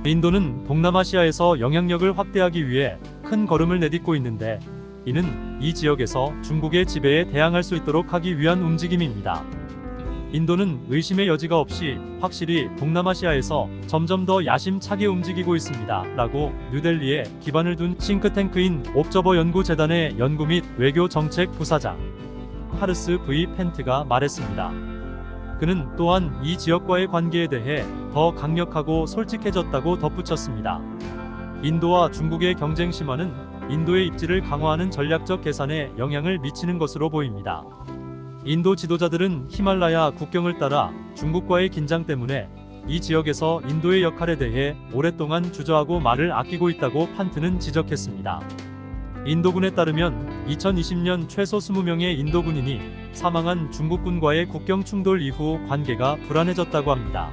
인도는 동남아시아에서 영향력을 확대하기 위해 큰 걸음을 내딛고 있는데, 이는 이 지역에서 중국의 지배에 대항할 수 있도록 하기 위한 움직임입니다. 인도는 의심의 여지가 없이 확실히 동남아시아에서 점점 더 야심차게 움직이고 있습니다. 라고 뉴델리에 기반을 둔 싱크탱크인 옵저버 연구재단의 연구 및 외교 정책 부사장 하르스 V. 펜트가 말했습니다. 그는 또한 이 지역과의 관계에 대해 더 강력하고 솔직해졌다고 덧붙였습니다. 인도와 중국의 경쟁 심화는 인도의 입지를 강화하는 전략적 계산에 영향을 미치는 것으로 보입니다. 인도 지도자들은 히말라야 국경을 따라 중국과의 긴장 때문에 이 지역에서 인도의 역할에 대해 오랫동안 주저하고 말을 아끼고 있다고 판트는 지적했습니다. 인도군에 따르면 2020년 최소 20명의 인도 군인이 사망한 중국군과의 국경 충돌 이후 관계가 불안해졌다고 합니다.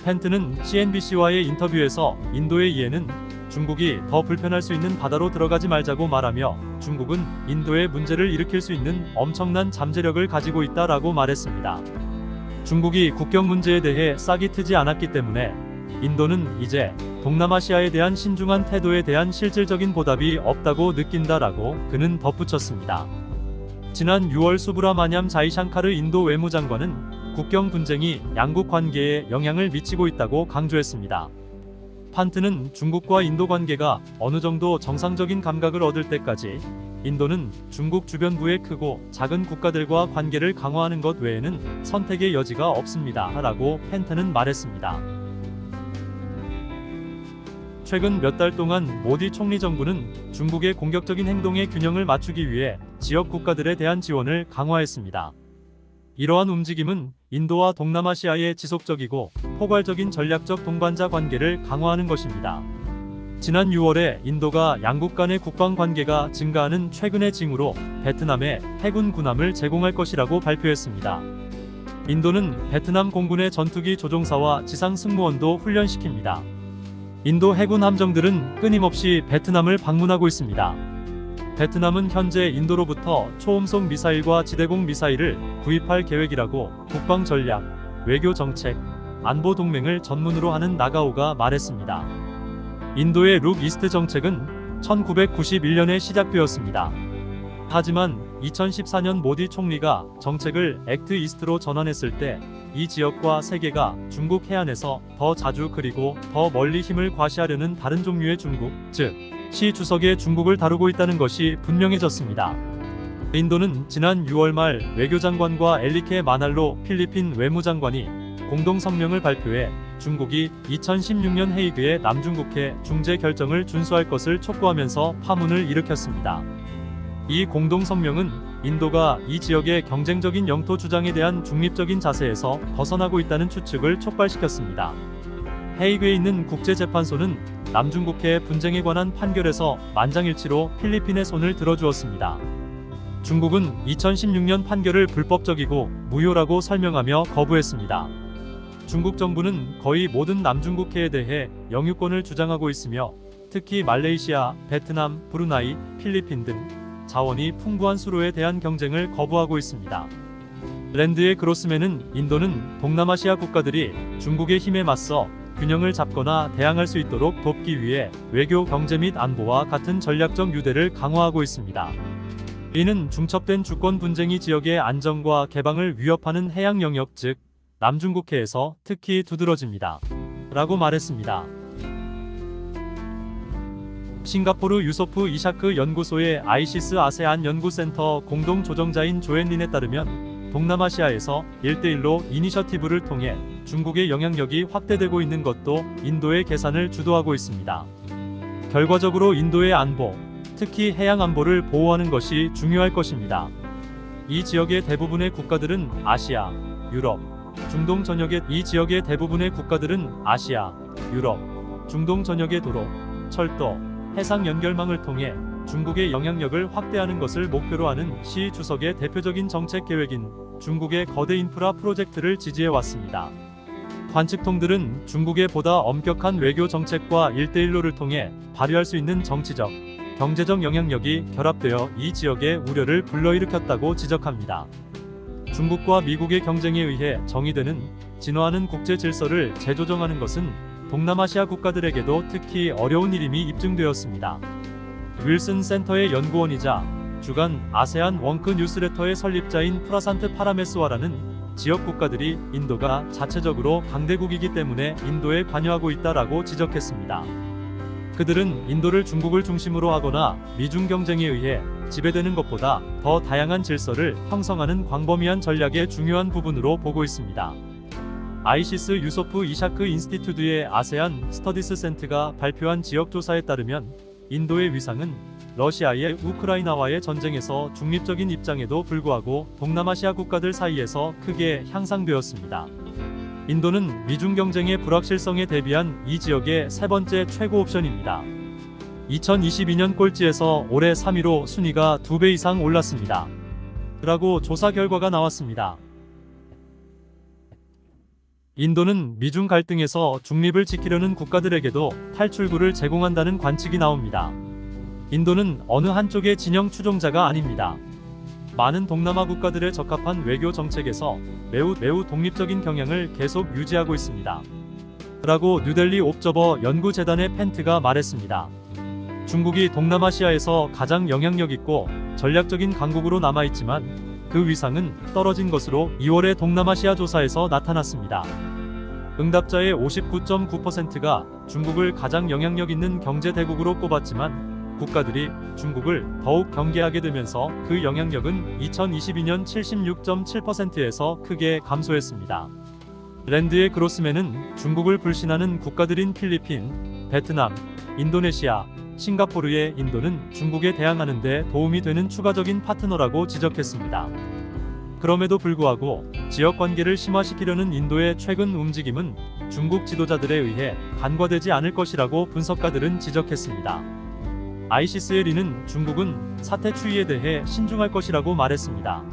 펜트는 CNBC와의 인터뷰에서 인도의 이해는 중국이 더 불편할 수 있는 바다로 들어가지 말자고 말하며, 중국은 인도에 문제를 일으킬 수 있는 엄청난 잠재력을 가지고 있다라고 말했습니다. 중국이 국경 문제에 대해 싹이 트지 않았기 때문에 인도는 이제 동남아시아에 대한 신중한 태도에 대한 실질적인 보답이 없다고 느낀다라고 그는 덧붙였습니다. 지난 6월 수브라마냠 자이샹카르 인도 외무장관은 국경 분쟁이 양국 관계에 영향을 미치고 있다고 강조했습니다. 판트는 중국과 인도 관계가 어느 정도 정상적인 감각을 얻을 때까지 인도는 중국 주변부의 크고 작은 국가들과 관계를 강화하는 것 외에는 선택의 여지가 없습니다. 라고 펜트는 말했습니다. 최근 몇 달 동안 모디 총리 정부는 중국의 공격적인 행동의 균형을 맞추기 위해 지역 국가들에 대한 지원을 강화했습니다. 이러한 움직임은 인도와 동남아시아의 지속적이고 포괄적인 전략적 동반자 관계를 강화하는 것입니다. 지난 6월에 인도가 양국 간의 국방 관계가 증가하는 최근의 징후로 베트남에 해군 군함을 제공할 것이라고 발표했습니다. 인도는 베트남 공군의 전투기 조종사와 지상 승무원도 훈련시킵니다. 인도 해군 함정들은 끊임없이 베트남을 방문하고 있습니다. 베트남은 현재 인도로부터 초음속 미사일과 지대공 미사일을 구입할 계획이라고 국방 전략, 외교 정책, 안보 동맹을 전문으로 하는 나가오가 말했습니다. 인도의 룩 이스트 정책은 1991년에 시작되었습니다. 하지만 2014년 모디 총리가 정책을 액트 이스트로 전환했을 때 이 지역과 세계가 중국 해안에서 더 자주 그리고 더 멀리 힘을 과시하려는 다른 종류의 중국, 즉 시 주석의 중국을 다루고 있다는 것이 분명해졌습니다. 인도는 지난 6월 말 외교장관과 엘리케 마날로 필리핀 외무장관이 공동 성명을 발표해 중국이 2016년 헤이그의 남중국해 중재 결정을 준수할 것을 촉구하면서 파문을 일으켰습니다. 이 공동 성명은 인도가 이 지역의 경쟁적인 영토 주장에 대한 중립적인 자세에서 벗어나고 있다는 추측을 촉발시켰습니다. 헤이그에 있는 국제재판소는 남중국해 분쟁에 관한 판결에서 만장일치로 필리핀의 손을 들어주었습니다. 중국은 2016년 판결을 불법적이고 무효라고 설명하며 거부했습니다. 중국 정부는 거의 모든 남중국해에 대해 영유권을 주장하고 있으며, 특히 말레이시아, 베트남, 브루나이, 필리핀 등 자원이 풍부한 수로에 대한 경쟁을 거부하고 있습니다. 랜드의 그로스맨은 인도는 동남아시아 국가들이 중국의 힘에 맞서 균형을 잡거나 대항할 수 있도록 돕기 위해 외교, 경제 및 안보와 같은 전략적 유대를 강화하고 있습니다. 이는 중첩된 주권 분쟁이 지역의 안정과 개방을 위협하는 해양 영역, 즉 남중국해에서 특히 두드러집니다. 라고 말했습니다. 싱가포르 유소프 이샤크 연구소의 아이시스 아세안 연구센터 공동 조정자인 조앤린에 따르면 동남아시아에서 1대1로 이니셔티브를 통해 중국의 영향력이 확대되고 있는 것도 인도의 계산을 주도하고 있습니다. 결과적으로 인도의 안보, 특히 해양 안보를 보호하는 것이 중요할 것입니다. 이 지역의 대부분의 국가들은 아시아, 유럽, 중동 전역의 중동 전역의 도로, 철도, 해상 연결망을 통해 중국의 영향력을 확대하는 것을 목표로 하는 시 주석의 대표적인 정책 계획인 중국의 거대 인프라 프로젝트를 지지해 왔습니다. 관측통들은 중국의 보다 엄격한 외교 정책과 1대1로를 통해 발휘할 수 있는 정치적, 경제적 영향력이 결합되어 이 지역의 우려를 불러일으켰다고 지적합니다. 중국과 미국의 경쟁에 의해 정의되는 진화하는 국제 질서를 재조정하는 것은 동남아시아 국가들에게도 특히 어려운 일임이 입증되었습니다. 윌슨 센터의 연구원이자 주간 아세안 원크 뉴스레터의 설립자인 프라산트 파라메스와라는 지역 국가들이 인도가 자체적으로 강대국이기 때문에 인도에 관여하고 있다라고 지적했습니다. 그들은 인도를 중국을 중심으로 하거나 미중 경쟁에 의해 지배되는 것보다 더 다양한 질서를 형성하는 광범위한 전략의 중요한 부분으로 보고 있습니다. 아이시스 유소프 이샤크 인스티튜드의 아세안 스터디스 센터가 발표한 지역 조사에 따르면 인도의 위상은 러시아의 우크라이나와의 전쟁에서 중립적인 입장에도 불구하고 동남아시아 국가들 사이에서 크게 향상되었습니다. 인도는 미중 경쟁의 불확실성에 대비한 이 지역의 세 번째 최고 옵션입니다. 2022년 꼴찌에서 올해 3위로 순위가 2배 이상 올랐습니다. 라고 조사 결과가 나왔습니다. 인도는 미중 갈등에서 중립을 지키려는 국가들에게도 탈출구를 제공한다는 관측이 나옵니다. 인도는 어느 한쪽의 진영 추종자가 아닙니다. 많은 동남아 국가들의 적합한 외교 정책에서 매우 독립적인 경향을 계속 유지하고 있습니다. 라고 뉴델리 옵저버 연구재단의 펜트가 말했습니다. 중국이 동남아시아에서 가장 영향력 있고 전략적인 강국으로 남아있지만 그 위상은 떨어진 것으로 2월의 동남아시아 조사에서 나타났습니다. 응답자의 59.9%가 중국을 가장 영향력 있는 경제 대국으로 꼽았지만 국가들이 중국을 더욱 경계하게 되면서 그 영향력은 2022년 76.7%에서 크게 감소했습니다. 랜드의 그로스맨은 중국을 불신하는 국가들인 필리핀, 베트남, 인도네시아, 싱가포르의 인도는 중국에 대항하는 데 도움이 되는 추가적인 파트너라고 지적했습니다. 그럼에도 불구하고 지역 관계를 심화시키려는 인도의 최근 움직임은 중국 지도자들에 의해 간과되지 않을 것이라고 분석가들은 지적했습니다. 아이시스의 리는 중국은 사태 추이에 대해 신중할 것이라고 말했습니다.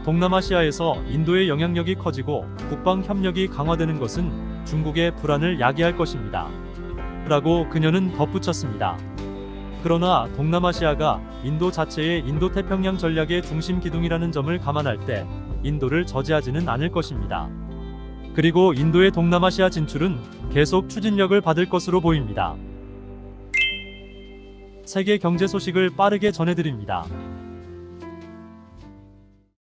동남아시아에서 인도의 영향력이 커지고 국방 협력이 강화되는 것은 중국의 불안을 야기할 것입니다. 라고 그녀는 덧붙였습니다. 그러나 동남아시아가 인도 자체의 인도태평양 전략의 중심 기둥이라는 점을 감안할 때 인도를 저지하지는 않을 것입니다. 그리고 인도의 동남아시아 진출은 계속 추진력을 받을 것으로 보입니다. 세계 경제 소식을 빠르게 전해드립니다.